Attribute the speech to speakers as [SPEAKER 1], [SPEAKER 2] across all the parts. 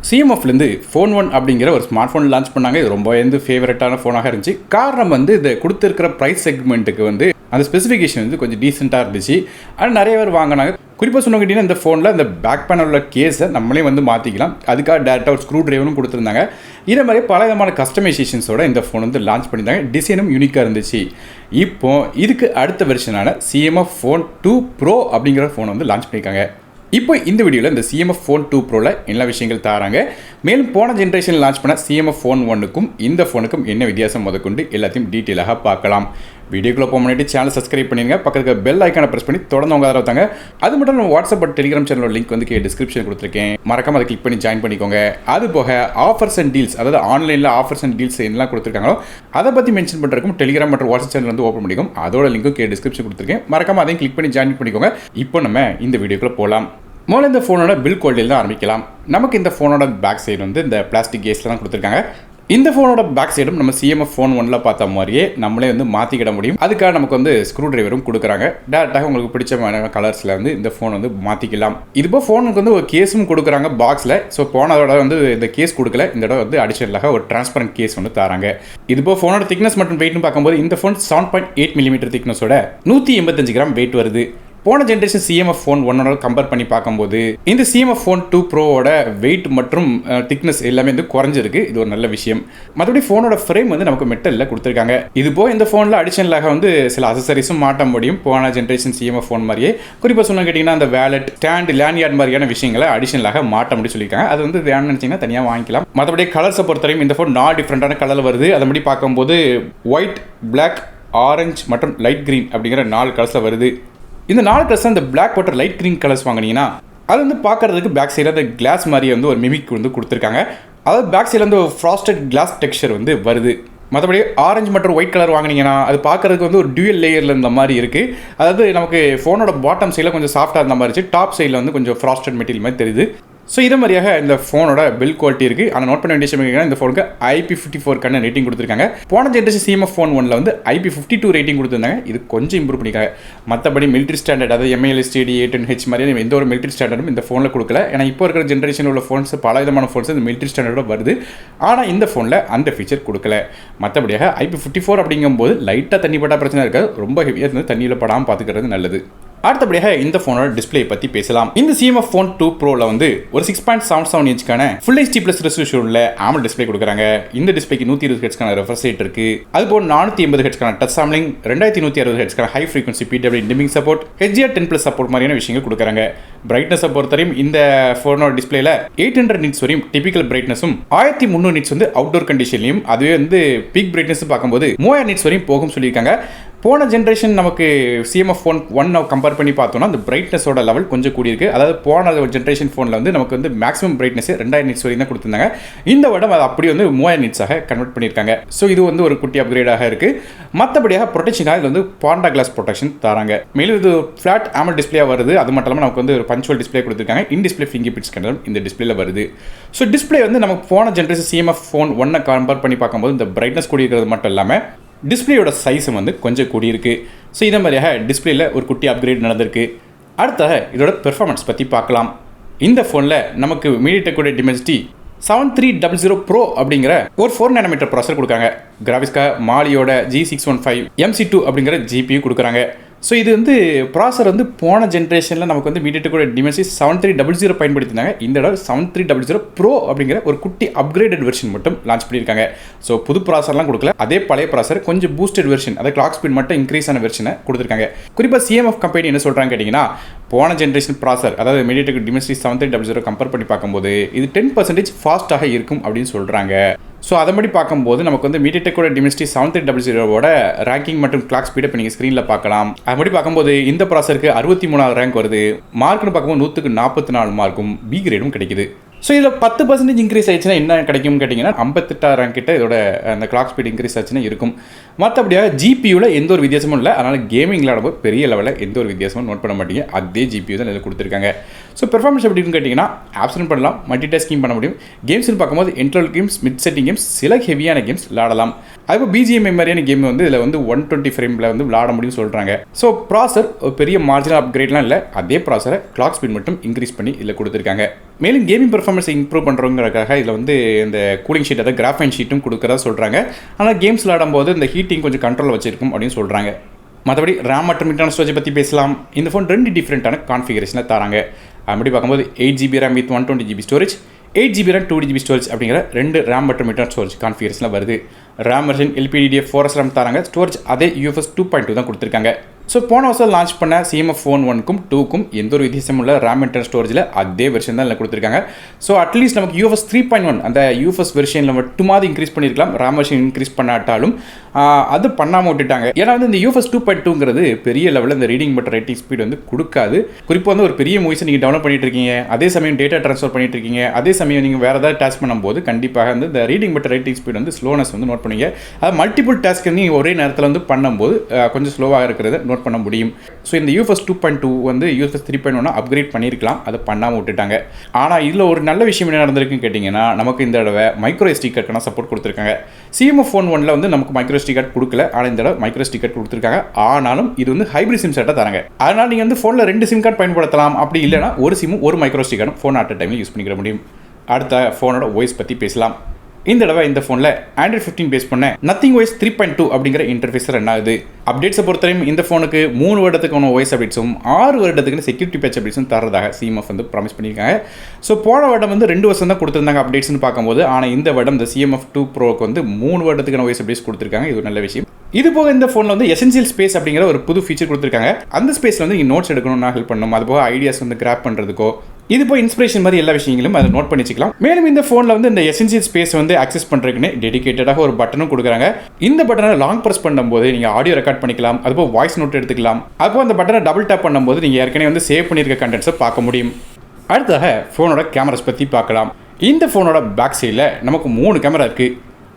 [SPEAKER 1] CMFலேருந்து phone 1 அப்படிங்கிற ஒரு smart phone launch பண்ணாங்க. இது ரொம்ப ஃபேவரட்டான ஃபோனாக இருந்துச்சு. காரணம் இதை கொடுத்துருக்கிற ப்ரைஸ் செக்மெண்ட்டுக்கு அந்த ஸ்பெசிஃபிகேஷன் கொஞ்சம் டீசெண்டாக இருந்துச்சு. ஆனால் நிறைய பேர் வாங்கினாங்க. குறிப்பாக சொன்ன கேட்டிங்கன்னா இந்த ஃபோனில் இந்த பேக் பேனல் கேஸை நம்மளே மாற்றிக்கலாம். அதுக்காக டேரெக்டாக ஒரு ஸ்க்ரூ ட்ரைவரும் கொடுத்துருந்தாங்க. இதே மாதிரி பல விதமான கஸ்டமைசேஷன்ஸோட இந்த ஃபோன் லான்ச் பண்ணியிருந்தாங்க. டிசைனும் யூனிக்காக இருந்துச்சு. இப்போ இதுக்கு அடுத்த வெர்ஷனான CMF Phone 2 Pro அப்படிங்கிற ஃபோன் லான்ச் பண்ணியிருக்காங்க. இப்போ இந்த வீடியோவில் இந்த CMF Phone 2 Proல எல்லா விஷயங்கள் தராங்க. மேலும் போன ஜென்ரேஷன் லான்ச் பண்ண CMF Phone 1க்கும் இந்த ஃபோனுக்கும் என்ன வித்தியாசம் முதற்கொண்டு எல்லாத்தையும் டீட்டெயிலாக பார்க்கலாம். வீடியோக்குள்ளே போக முன்னாடி சேனல் சப்ஸ்கிரைப் பண்ணிடுங்க. பக்கத்துக்கு பெல் ஐக்கானை ப்ரெஸ் பண்ணி தொடர்ந்து உங்க ஆதரவு தாங்க. அது மட்டும் நம்ம வாட்ஸ்அப் அண்ட் டெலிகிராம் சேனலோட லிங்க் டிஸ்கிரிப்ஷன் கொடுத்துருக்கேன். மறக்காம அதை கிளிக் பண்ணி ஜாயின் பண்ணிக்கோங்க. அது போக ஆஃபர்ஸ் அண்ட் டீல்ஸ், அதாவது ஆன்லைனில் ஆஃபர்ஸ் அண்ட் டீல்ஸ் என்னெல்லாம் கொடுத்துருக்காங்களோ அதை பற்றி மென்ஷன் பண்ணுறதுக்கும் டெலிகிராம் மற்றும் வாட்ஸ்அப் சேனல் ஓப்பன் பண்ணிக்கும். அதோட லிங்க்கும் டிஸ்கிரிப்ஷன் கொடுத்துருக்கேன். மறக்காம அதையும் கிளிக் பண்ணி ஜாயின் பண்ணிக்கோங்க. இப்போ நம்ம இந்த வீடியோக்குள்ளே போகலாம். முதல்ல இந்த ஃபோனோட பில் குவாலிட்டியில் தான் ஆரம்பிக்கலாம். நமக்கு இந்த ஃபோனோட பேக் சைடு இந்த பிளாஸ்டிக் கேஸில் தான் கொடுத்துருக்காங்க. இந்த ஃபோனோட பேக் சைடும் நம்ம CMF Phone 1ல் பார்த்த மாதிரியே நம்மளே மாற்றிக்கிட முடியும். அதுக்காக நமக்கு ஸ்க்ரூ டிரைவரும் கொடுக்குறாங்க. டேரெக்டாக உங்களுக்கு பிடிச்சமான கலர்ஸில் இந்த ஃபோன் மாற்றிக்கலாம். இதுபோல் ஃபோனுக்கு ஒரு கேஸும் கொடுக்குறாங்க பாக்ஸில். ஸோ போனதோட இந்த கேஸ் கொடுக்கல. இந்த இடம் அடிஷனலாக ஒரு டிரான்ஸ்பரண்ட் கேஸ் தராங்க. இதுபோல் ஃபோனோட திக்னஸ் மற்றும் வெயிட்னு பார்க்கும்போது இந்த ஃபோன் 7.8 mm திக்னஸோட 185 கிராம் வெயிட் வருது. போன ஜென்ரேஷன் CMF Phone 1 கம்பேர் பண்ணி பார்க்கும்போது இந்த CMF Phone 2 Proவோட வெயிட் மற்றும் திக்னஸ் எல்லாமே குறைஞ்சிருக்கு. இது ஒரு நல்ல விஷயம். மற்றபடி ஃபோனோட ஃப்ரேம் நமக்கு மெட்டலில் கொடுத்துருக்காங்க. இது போக இந்த ஃபோனில் அடிஷனலாக சில அசசரிஸும் மாட்ட முடியும். போன ஜென்ரேஷன் CMF Phone மாதிரியே குறிப்பாக சொன்ன கேட்டிங்கன்னா அந்த வேலட், ஸ்டாண்ட், லேண்ட்யார்ட் மாதிரியான விஷயங்களை அடிஷனலாக மாட்ட முடியும் சொல்லியிருக்காங்க. அது வேணும்னு நினச்சிங்கன்னா தனியாக வாங்கிக்கலாம். மற்றபடி கலர்ஸை பொறுத்தவரையும் இந்த ஃபோன் 4 டிஃப்ரெண்டான கலரில் வருது. அதன்படி பார்க்கும்போது ஒயிட், பிளாக், ஆரஞ்சு மற்றும் லைட் கிரீன் அப்படிங்கிற 4 கலர்ஸில் வருது. இந்த 4 கலர்ஸ் இந்த black water light green colours வாங்கினீங்கன்னா அது பார்க்கறதுக்கு பேக் சைடில் அந்த கிளாஸ் மாதிரி ஒரு மிமிக் கொடுத்துருக்காங்க. அதாவது பேக் சைடில் ஒரு ஃப்ராஸ்டட் கிளாஸ் டெக்ஸ்சர் வருது. மற்றபடி ஆரஞ்சு மற்றும் ஒயிட் கலர் வாங்கினீங்கன்னா அது பார்க்கறதுக்கு ஒரு டியூயல் லேயரில் இருந்த மாதிரி இருக்குது. அதாவது நமக்கு ஃபோனோட பாட்டம் சைடில் கொஞ்சம் சாஃப்டாக இருந்த மாதிரி இருந்துச்சு. டாப் சைடில் கொஞ்சம் ஃப்ராஸ்டட் மெட்டீரியல் மாதிரி தெரியுது. ஸோ இதே மாதிரியாக இந்த ஃபோனோட பில் குவாலிட்டி இருக்குது. ஆனால் நோட் பண்ண வேண்டிய விஷயம் இந்த ஃபோனுக்கு IP54 ரேட்டிங் கொடுத்துருக்காங்க. போன ஜென்ரேஷன் CMF Phone 1ல் IP52 ரேட்டிங் கொடுத்துருந்தாங்க. இது கொஞ்சம் இம்ப்ரூவ் பண்ணிக்காங்க. மற்றபடி மிலிட்ரி ஸ்டாண்டர்ட், அதாவது MILSTD A10H மாதிரியான எந்த ஒரு மிலிட்ரி ஸ்டாண்டர்டும் இந்த ஃபோனில் கொடுக்கல. ஏன்னா இப்போ இருக்கிற ஜென்ரேஷன் உள்ள ஃபோன்ஸ் பல விதமான ஃபோன்ஸ் இந்த மிலிட்ரி ஸ்டாண்டர்டோட வருது. ஆனால் இந்த ஃபோனில் அந்த ஃபீச்சர் கொடுக்கல. மற்றபடியாக IP54 அப்படிங்கும்போது லைட்டாக தண்ணி பட்டா பிரச்சனை இருக்காது. ரொம்ப ஹெவியாக இருந்து தண்ணியில் படாமல் பார்த்துக்கிறது நல்லது. அடுத்தபடியாக இந்த ஃபோனோட டிஸ்பிளே பற்றி பேசலாம். இந்த CMF Phone 2 Proல ஒரு 6.77 இன்ச்க்கான ஃபுல் HD ப்ளஸ் ரெசல்யூஷனில் AMOLED டிஸ்பிளே கொடுக்குறாங்க. இந்த டிஸ்பிளேக்கு 120 ஹெர்ட்ஸ்க்கான ரெஃப்ரெஷ் ரேட் இருக்கு. அதுபோல் 480 ஹெர்ட்ஸ்க்கான டச் சாம்லிங், 2160 ஹெர்ட்ஸ்க்கான high frequency PWM dimming support, HDR10+ support மாதிரியான விஷயங்கள் கொடுக்குறாங்க. பிரைட்னஸை பொறுத்தவரையும் இந்த ஃபோனோட டிஸ்பிளேல 800 நிட்ஸ் வரையும் டிபிக்கல் பிரைட்னஸும் 1300 நிட்ஸ் அவுட்டோர் கண்டிஷன்லையும், அதுவே பீக் பிரைட்னஸ் பார்க்கும்போது 3000 நிட்ஸ் வரையும் போகும் சொல்லியிருக்காங்க. போன ஜென்ரேஷன் நமக்கு CMF Phone 1 கம்பேர் பண்ணி பார்த்தோம்னா அந்த பிரைட்னஸோட லெவல் கொஞ்சம் கூடியிருக்கு. அதாவது போன ஜென்ரேஷன் ஃபோனில் நமக்கு மேக்ஸிமம் பிரைட்னஸ் 2000 நிட்ஸ் வரையும் தான் கொடுத்துருந்தாங்க. இந்த வருடம் அது அப்படி 3000 நிட்ஸாக கன்வெர்ட் பண்ணியிருக்காங்க. ஸோ இது ஒரு குட்டி அப்கிரேடாக இருக்குது. மற்றபடியாக ப்ரொடெக்ஷனாக இது பாண்டா கிளாஸ் ப்ரொடெக்ஷன் தராங்க. மேலும் இது ஃப்ளாட் AMOLED டிஸ்பிளேயாக வருது. அது மட்டும் இல்லாமல் நமக்கு ஒரு பஞ்சுவல் டிஸ்பிளே கொடுத்துருக்காங்க. In display finger print scanner இந்த டிஸ்பிளேல வருது. ஸோ டிஸ்பிளே நமக்கு போன ஜென்ரேஷன் CMF Phone 1 கம்பேர் பண்ணி பார்க்கும்போது இந்த பிரைட்னஸ் கூடி இருக்கிறது மட்டும் இல்லாமல் டிஸ்பிளேயோட சைஸும் கொஞ்சம் கூடியிருக்கு. ஸோ இதே மாதிரியாக டிஸ்பிளேல ஒரு குட்டி அப்கிரேட் நடந்திருக்கு. அடுத்ததாக இதோட பெர்ஃபார்மன்ஸ் பற்றி பார்க்கலாம். இந்த ஃபோனில் நமக்கு MediaTek Dimensity 7300 Pro அப்படிங்கிற ஒரு 4 nm ப்ராசஸர் கொடுக்காங்க. கிராஃபிக்ஸ்க்காக மாலியோட G615 MC2 அப்படிங்கிற GPU கொடுக்குறாங்க. ஸோ இது ப்ராசர் போன ஜென்ரேஷனில் நமக்கு MediaTek Dimensity 7300 பயன்படுத்தினாங்க. இந்த இடம் 7300 Pro அப்படிங்கிற ஒரு குட்டி அப்கிரேடட் வெர்ஷன் மட்டும் லான்ச் பண்ணியிருக்காங்க. ஸோ புது ப்ராசர்லாம் கொடுக்கல. அதே பழைய ப்ராசர் கொஞ்சம் பூஸ்டட் வெர்ஷன், அதாவது கிளாக் ஸ்பீட் மட்டும் இன்க்ரீஸ் ஆன வெர்ஷனை கொடுத்துருக்காங்க. குறிப்பாக CMF கம்பெனி என்ன சொல்கிறாங்க கேட்டிங்கன்னா, போன ஜென்ரேஷன் ப்ராசர் அதாவது MediaTek Dimensity 7300 கம்பேர் பண்ணி பார்க்கும்போது இது 10% ஃபாஸ்ட்டாக இருக்கும் அப்படின்னு சொல்கிறாங்க. ஸோ அதன்படி பார்க்கும்போது நமக்கு MediaTek Dimensity 7300 ரேங்கிங் மற்றும் கிளாக் ஸ்பீடை இப்போ நீங்கள் ஸ்க்ரீனில் பார்க்கலாம். அதுபடி பார்க்கும்போது இந்த ப்ராசருக்கு 63வது ரேங்க் வருது. மார்க்னு பார்க்கும்போது 100க்கு 44 மார்க்கும் பி கிரேடும் கிடைக்குது. ஸோ இதில் 10% இன்க்ரீஸ் ஆயிடுச்சுன்னா என்ன கிடைக்கும்னு கேட்டிங்கன்னா 58 ரேங்க் கிட்ட இதோட அந்த கிளாக் ஸ்பீட் இன்க்ரீஸ் ஆச்சுன்னா இருக்கும். மற்றபடியாக ஜிபியூவில் எந்த ஒரு வித்தியாசமும் இல்லை. அதனால் கேமிங் விளையாடும்போது பெரிய லெவலில் எந்த ஒரு வித்தியாசமும் நோட் பண்ண மாட்டீங்க. அதே ஜிபியூ தான் இதில் கொடுத்துருக்காங்க. ஸோ பெர்ஃபார்மன்ஸ் எப்படி இருக்குன்னு கேட்டிங்கன்னா ஆப்ஷன் பண்ணலாம், மல்டி டாஸ்கிங் பண்ண முடியும். கேம்ஸ்னு பார்க்கும்போது இன்ட்ரோல் கேம்ஸ், மிட் செட்டிங் கேம்ஸ், சில ஹெவியான கேம்ஸ் விளாடலாம். அதுபோல் BGMI மாதிரியான கேம் இதில் 120 ஃப்ரேமில் விளாட முடியும்னு சொல்கிறாங்க. ஸோ ப்ராசர் பெரிய மார்ஜினல் அப்கிரேட்லாம் இல்லை. அதே ப்ராசரை கிளாக் ஸ்பீட் மட்டும் இன்க்ரீஸ் பண்ணி இதில் கொடுத்துருக்காங்க. மேலும் கேமிங் பெர்ஃபார்மன்ஸ் பர்ஃபார்மன்ஸ் இம்ப்ரூவ் பண்ணுறவங்கிறதுக்காக இதில் வந்து இந்த கூலிங் ஷீட் அதாவது கிராஃபைன் ஷீட்டும் கொடுக்குறதா சொல்கிறாங்க. ஆனால் கேம்ஸ் விளாடும்போது இந்த ஹீட்டிங் கொஞ்சம் கண்ட்ரோல் வச்சிருக்கும் அப்படின்னு சொல்கிறாங்க. மற்றபடி ரேம் மற்றும் இன்டர்னல் ஸ்டோரேஜ் பற்றி பேசலாம். இந்த ஃபோன் 2 டிஃப்ரெண்ட்டான கான்ஃபிகரேஷனில் தராங்க. அப்படி பார்க்கும்போது 8GB RAM with 120GB storage, 8GB RAM 2GB storage அப்படிங்கிற 2 ரேம் மற்றும் இன்டர்னல் ஸ்டோரேஜ் கான்ஃபிகரேஷனில் வருது. ரேம் வெர்ஷன் LPDDR4 RAM தராங்க. ஸ்டோரேஜ் அதே UFS 2.2 தான் கொடுத்துருக்காங்க. ஸோ போன வருஷம் லான்ச் பண்ண CMF Phone 1க்கும் 2க்கும் எந்த ஒரு வித்தியாசமும் இல்லை. ரேம் இன்டர்னல் ஸ்டோரேஜில் அதே வெர்ஷன் தான் இல்லை கொடுத்துருக்காங்க. ஸோ அட்லீஸ்ட் நமக்கு UFS 3.1 அந்த UFS வெர்ஷனில் மட்டுமாவது இன்க்ரீஸ் பண்ணியிருக்கலாம். ரேம் வெர்ஷன் இன்க்ரீஸ் பண்ணாட்டாலும் அது பண்ணாமல் விட்டுட்டாங்க. ஏன்னா வந்து இந்த UFS 2.2ங்கிறது பெரிய லெவலில் இந்த ரீடிங் பட் ரைட்டிங் ஸ்பீட் வந்து கொடுக்காது. குறிப்பாக வந்து ஒரு பெரிய மூவிஸை நீங்கள் டெவலப் பண்ணிட்டு இருக்கீங்க, அதே சமயம் டேட்டா ட்ரான்ஸ்ஃபர் பண்ணிட்டு இருக்கீங்க, அதே சமயம் நீங்கள் வேறு ஏதாவது டாஸ்க் பண்ணும்போது கண்டிப்பாக வந்து இந்த ரீடிங் பட் ரைட்டிங் ஸ்பீட் வந்து ஸ்லோனஸ் வந்து நோட் பண்ணுவீங்க. அது மல்டிபிள் டாஸ்க் நீங்கள் ஒரே நேரத்தில் வந்து பண்ணும்போது கொஞ்சம் ஸ்லோவாக இருக்கிறத நோட் பண்ண முடியும். ஸோ இந்த UFS 2.2 வந்து UFS 3.1 அப்கிரேட் பண்ணியிருக்கலாம், அதை பண்ணாமல் விட்டுட்டாங்க. ஆனால் இதில் ஒரு நல்ல விஷயம் என்ன நடந்திருக்குன்னு கேட்டிங்கன்னா, நமக்கு இந்த தடவை மைக்ரோ SD கார்டுக்கான சப்போர்ட் கொடுத்துருக்காங்க. CMF Phone 1ல வந்து நமக்கு மைக்ரோ SD கார்டு கொடுக்கல, ஆனால் இந்த தடவை மைக்ரோ SD கார்டு கொடுத்துருக்காங்க. ஆனாலும் இது வந்து ஹைப்ரிட் சிம் செட்டாக தராங்க. அதனால் நீங்கள் வந்து ஃபோனில் 2 சிம் கார்டு பயன்படுத்தலாம். அப்படி இல்லைனா ஒரு சிம்மும் ஒரு மைக்ரோ SD கார்டும் ஃபோன் அட் டைமில் யூஸ் பண்ணிக்கிற முடியும். அடுத்த ஃபோனோட வாய்ஸ் பற்றி பேசலாம். இந்த தடவை இந்த ஃபோனில் Android 15 பேஸ் பண்ண Nothing OS 3.2 அப்படிங்கிற இன்டர்ஃபேஸ் ரன் ஆகுது. அப்டேட்ஸை பொறுத்தவரையும் இந்த ஃபோனுக்கு 3 வருடத்துக்கான வாய்ஸ் அப்டேட்ஸும் 6 வருடத்துக்கு செக்யூரிட்டி பேட்ச் அப்டேட்ஸும் தரதாக CMF வந்து ப்ராமிஸ் பண்ணியிருக்காங்க. ஸோ போன வருடம் வந்து 2 வருஷம் தான் கொடுத்துருந்தாங்க அப்டேட்ஸ்னு பார்க்கும்போது, ஆனால் இந்த வருடம் இந்த CMF 2 Proக்கு வந்து 3 வருடத்துக்கான வாய்ஸ் அப்டேட்ஸ் கொடுத்துருக்காங்க. இது ஒரு நல்ல விஷயம். இது போக இந்த ஃபோனில் வந்து எசென்சியல் ஸ்பேஸ் அப்படிங்கிற ஒரு புது ஃபீச்சர் கொடுத்துருக்காங்க. அந்த ஸ்பேஸில் வந்து நீங்கள் நோட்ஸ் எடுக்கணும்னா ஹெல்ப் பண்ணணும். அது போக ஐடியாஸ் வந்து கிராப் பண்ணுறதுக்கோ இது போய் இன்ஸ்பிரேஷன் மாதிரி எல்லா விஷயங்களும் அதை நோட் பண்ணி வச்சுக்கலாம். மேலும் இந்த ஃபோனில் வந்து இந்த எசென்சியல் ஸ்பேஸ் வந்து அக்சஸ் பண்ணுறதுக்குன்னு டெடிகேட்டடாக ஒரு பட்டனும் கொடுக்குறாங்க. இந்த பட்டனை லாங் ப்ரெஸ் பண்ணும்போது நீங்கள் ஆடியோ ரெக்கார்ட் பண்ணிக்கலாம், அதுபோல் வாய்ஸ் நோட் எடுத்துக்கலாம். அதுபோல் அந்த பட்டனை டபுள் டேப் பண்ணும்போது நீங்கள் ஏற்கனவே வந்து சேவ் பண்ணியிருக்க கண்டென்ட்ஸை பார்க்க முடியும். அடுத்ததாக ஃபோனோட கேமராஸ் பற்றி பார்க்கலாம். இந்த ஃபோனோட பேக் சைடில் நமக்கு 3 கேமரா இருக்குது.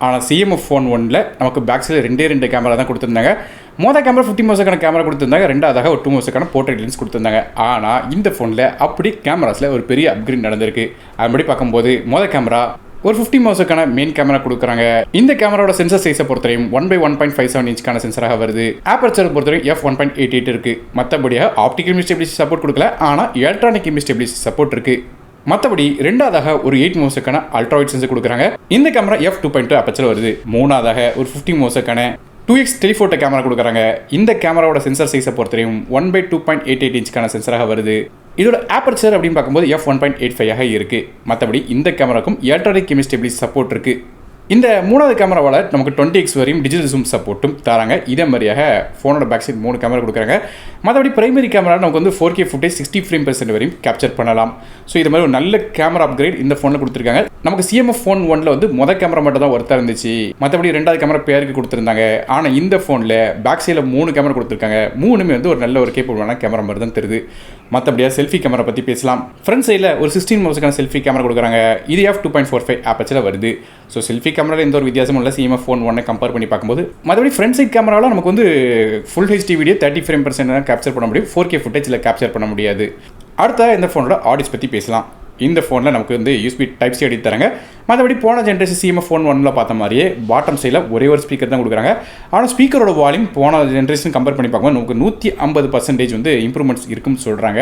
[SPEAKER 1] ஆனால் CMF Phone 1ல நமக்கு பேக் சைடில் 2 கேமரா தான் கொடுத்துருந்தாங்க. மொதல் கேமரா 50 மெகாபிக்சலுக்கான கேமரா கொடுத்துருந்தாங்க, ரெண்டாவதாக ஒரு 2 மெகாபிக்சலுக்கான போர்ட்ரேட் லென்ஸ் கொடுத்துருந்தாங்க. ஆனால் இந்த ஃபோனில் அப்படி கேமராஸில் ஒரு பெரிய அப்கிரேட் நடந்திருக்கு. அதுபடி பார்க்கும்போது மொதல் கேமரா ஒரு 50 மெகாபிக்சலுக்கான மெயின் கேமரா கொடுக்குறாங்க. இந்த கேமராவோட சென்சர் சைஸை பொறுத்தவரையும் 1/1.57 இன்ச்க்கான சென்சராக வருது. ஆப்பர்ச்சரை பொறுத்தவரையும் f1.88 இருக்குது. மற்றபடியாக ஆப்டிக்கல் இமேஜ் ஸ்டெபிலிட்டி சப்போர்ட் கொடுக்கல, ஆனால் எலக்ட்ரானிக் இமேஜ் ஸ்டெபிலிட்டி சப்போர்ட் இருக்குது. மற்றபடி ரெண்டாவதாக ஒரு 8 மெகாபிக்சலுக்கான அல்ட்ரா வைட் சென்சர் கொடுக்குறாங்க. இந்த கேமரா f2.2 அப்பச்சர் வருது. மூணாவதாக ஒரு 50 மெகாபிக்சலுக்கான 2x டெலிஃபோட்டோ கேமரா கொடுக்குறாங்க. இந்த கேமராவோட சென்சர் சைஸை பொறுத்தவரையும் 1/2.88 இன்ச்க்கான சென்சராக வருது. இதோட ஆப்பர்ச்சர் அப்படின்னு பார்க்கும்போது f1.85 ஆக இருக்குது. மற்றபடி இந்த கேமராக்கும் எலக்ட்ரானிக் இமேஜ் ஸ்டெபிலிட்டி சப்போர்ட் இருக்குது. இந்த மூணாவது கேமராவால் நமக்கு 20x வரையும் டிஜிட்டல் ஜூம் சப்போர்ட்டும் தராங்க. இதே மாதிரியாக ஃபோனோட பேக் சைட் 3 கேமரா கொடுக்குறாங்க. மற்றபடி பிரைமரி கேமரா நமக்கு வந்து 4K ஃபுட்டேஜ் 60 ஃப்ரேம்/செகண்ட் வரையும் கேப்சர் பண்ணலாம். ஸோ இது மாதிரி ஒரு நல்ல கேமரா அப்கிரேட் இந்த ஃபோனில் கொடுத்துருக்காங்க. நமக்கு CMF Phone 1ல வந்து மொதல் கேமரா மட்டும் தான் ஒர்த்தாக இருந்துச்சு, மற்றபடி ரெண்டாவது கேமரா பேருக்கு கொடுத்துருந்தாங்க. ஆனால் இந்த ஃபோனில் பேக் சைடில் 3 கேமரா கொடுத்துருக்காங்க. 3மே வந்து ஒரு நல்ல ஒரு கேப்பபிளான கேமரா மாதிரி தான் தெரியுது. மற்றபடியாக செல்ஃபி கேமரா பற்றி பேசலாம். ஃப்ரண்ட் சைடில் ஒரு 16 மெகாபிக்சலுக்கான செல்ஃபி கேமரா கொடுக்குறாங்க. இது f2.45 ஆப்பர்ச்சரில் வருது. ஸோ செல்ஃபி கேமரா எந்த ஒரு வித்தியாசமும் இல்லை CMF Phone 1 கம்பேர் பண்ணி பார்க்கும்போது. மற்றபடி ஃப்ரண்ட் சைட் கேமராவில் நமக்கு வந்து ஃபுல் HD வீடியோ 30 ஃப்ரேம்/செகண்ட் தான் கேப்சர் பண்ண முடியும், 4K ஃபுட்டேஜில் கேப்சர் பண்ண முடியாது. அடுத்த இந்த ஃபோனோட ஆடியோஸ் பற்றி பேசலாம். இந்த ஃபோனில் நமக்கு வந்து USB Type-C எடுத்து தராங்க. மற்றபடி போன ஜென்ரேஷன் CMF Phone 1ல பார்த்த மாதிரியே பாட்டம் சைடில் ஒரே ஒரு ஸ்பீக்கர் தான் கொடுக்குறாங்க. ஆனால் ஸ்பீக்கரோட வால்யூம் போன ஜென்ரேஷன் கம்பேர் பண்ணி பார்க்கும்போது நமக்கு 150% வந்து இம்ப்ரூவ்மெண்ட்ஸ் இருக்குன்னு சொல்கிறாங்க.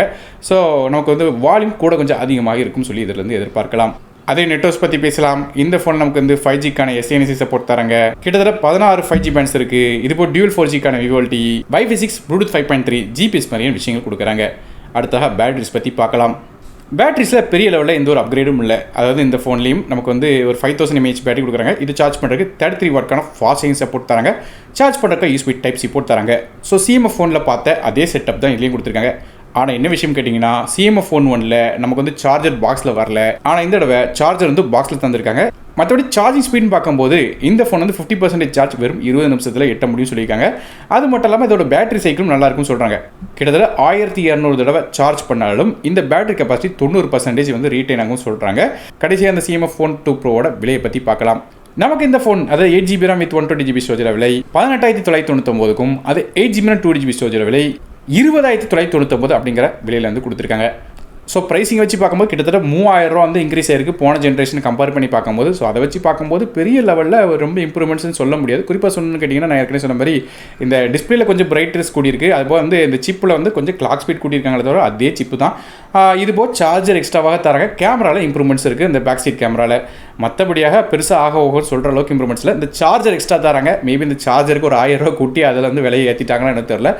[SPEAKER 1] ஸோ நமக்கு வந்து வால்யூம் கூட கொஞ்சம் அதிகமாக இருக்குன்னு சொல்லி இதிலேருந்து எதிர்பார்க்கலாம். அதே நெட்வொர்க்ஸ் பற்றி பேசலாம். இந்த ஃபோன் நமக்கு வந்து 5Gக்கான SANC சப்போர்ட் தராங்க. கிட்டத்தட்ட 16 5G பேண்ட்ஸ் இருக்குது. இது இப்போ டியூல் 4Gக்கான விவோல்டி, Wi-Fi 6, Bluetooth 5.3, GPS மாதிரியான விஷயங்கள் கொடுக்குறாங்க. அடுத்ததாக பேட்டரிஸ் பற்றி பார்க்கலாம். பேட்டரிஸில் பெரிய லெவலில் எந்த ஒரு அப்கிரேடும் இல்லை. அதாவது இந்த ஃபோன்லேயும் நமக்கு வந்து ஒரு 5000 mAh பேட்டரி கொடுக்குறாங்க. இது சார்ஜ் பண்ணுறதுக்கு 33 வாட்க்கான ஃபாஸ்ட் சார்ஜிங் சப்போர்ட் தராங்க. சார்ஜ் பண்ணுறதுக்கு USB Type-C போர்ட் தராங்க. ஸோ CMF ஃபோனில் பார்த்த அதே செட்டப் தான் இதுலேயும் கொடுத்துருக்காங்க. ஆனால் என்ன விஷயம் கேட்டிங்கன்னா, CMF Phone 1ல நமக்கு வந்து சார்ஜர் பாக்ஸில் வரல. ஆனால் இந்த தடவை சார்ஜர் வந்து பாக்ஸில் தந்திருக்காங்க. மற்றபடி சார்ஜிங் ஸ்பீட்னு பார்க்கும்போது இந்த ஃபோன் வந்து 50% சார்ஜ் வெறும் 20 நிமிஷத்தில் எட்ட முடியும்னு சொல்லியிருக்காங்க. அது மட்டும் இல்லாமல் இதோட பேட்டரி சைக்கிளும் நல்லா இருக்கும்னு சொல்கிறாங்க. கிட்டத்தட்ட 1200 தடவை சார்ஜ் பண்ணாலும் இந்த பேட்டரி கெப்பாசிட்டி 90% வந்து ரீட்டைன் ஆகும் சொல்கிறாங்க. கடைசியாக அந்த CMF Phone 2 Proவோட விலையை பற்றி பார்க்கலாம். நமக்கு இந்த ஃபோன் அதாவது 8GB RAM with 120GB storage விலை 18,999க்கும், அது 8GB RAM 2GB ஸ்டோரேஜ் விலை 20,999 அப்படிங்கிற விலையில் வந்து கொடுத்துருக்காங்க. ஸோ ப்ரைஸிங் வச்சு பார்க்கும்போது கிட்டத்தட்ட 3000 ரூபா வந்து இன்க்ரீஸ் ஆயிருக்கு போன ஜென்ரேஷன் கம்பேர் பண்ணி பார்க்கும்போது. ஸோ அதை வச்சு பார்க்கும்போது பெரிய லெவலில் ரொம்ப இம்ப்ரூவ்மெண்ட்ஸ்னு சொல்ல முடியாது. குறிப்பாக சொல்லணும்னு கேட்டிங்கன்னா, நான் ஏற்கனவே சொன்ன மாதிரி இந்த டிஸ்பிளேல கொஞ்சம் பிரைட்னஸ் கூடியிருக்கு. அதுபோல் வந்து இந்த சிப்பில் வந்து கொஞ்சம் கிளாக் ஸ்பீட் கூட்டியிருக்காங்களே தவிர அதே சிப்பு தான். இதுபோல் சார்ஜர் எக்ஸ்ட்ராவாக தராங்க. கேமராவில் இம்ப்ரூவ்மெண்ட்ஸ் இருக்குது இந்த பேக் சீட் கேமராவில். மற்றபடியாக பெருசாக ஆக சொல்கிற அளவுக்கு இம்ப்ரூவ்மெண்ட்ஸில் இந்த சார்ஜர் எக்ஸ்ட்ரா தராங்க. மேபி இந்த சார்ஜருக்கு ஒரு 1000 ரூபா கூட்டி அதில் வந்து விலையை ஏற்றிட்டாங்கன்னா எனக்கு தெரியல.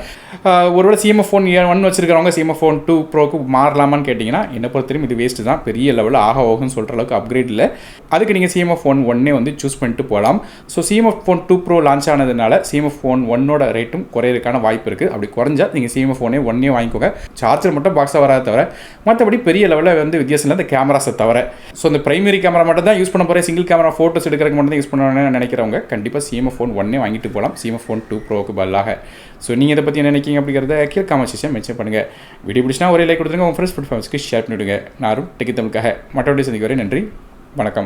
[SPEAKER 1] ஒருவேளை CMF Phone 1 வச்சிருக்கிறவங்க CMF Phone 2 ப்ரோக்கு மாறலாமான்னு கேட்டிங்கன்னா, என்னை பொறுத்தவரைக்கும் இது வேஸ்ட்டு தான். பெரிய லெவலில் ஆகும்னு சொல்கிற அளவுக்கு அப்கிரேட் இல்லை. அதுக்கு நீங்கள் CMF Phone 1 வந்து சூஸ் பண்ணிட்டு போகலாம். So CMF Phone 2 bro launch ஆனதுனால CMF Phone 1ஓட ரேட்டும் குறையிறதுக்கான வாய்ப்பு இருக்குது. அப்படி குறைஞ்சா நீங்கள் CMF Phone 1 வாங்கிக்கோங்க. சார்ஜர் மட்டும் பாக்ஸாக வராத தவிர மற்றபடி பெரிய லெவலில் வந்து வித்தியாசம் இல்லை இந்த கேமராஸை தவிர. ஸோ இந்த பிரைமரி கேமரா மட்டும் தான் யூஸ் பண்ண போகிறேன், சிங்கிள் கேமரா ஃபோட்டோஸ் எடுக்கிறதுக்கு மட்டும் தான் யூஸ் பண்ணணும்னு நினைக்கிறவங்க கண்டிப்பாக CMF Phone 1 வாங்கிட்டு போகலாம் CMF Phone 2 ப்ரோக்கு பதிலாக. ஸோ நீங்கள் இதை பற்றி என்ன நினைக்கிங்க அப்படிங்கிறத கீழே காமெண்ட் செக்ஷன் மென்ஷன் பண்ணுங்கள். வீடியோ பிடிச்சினா ஒரே லைக் கொடுத்துருங்க, உங்கள் ஃப்ரெண்ட்ஸ் ஃபேமிலிக்கு ஷேர் பண்ணிவிடுங்க. நானும் டெக்கி தமிழுக்காக மற்றபடி சந்திக்க வரை நன்றி, வணக்கம்.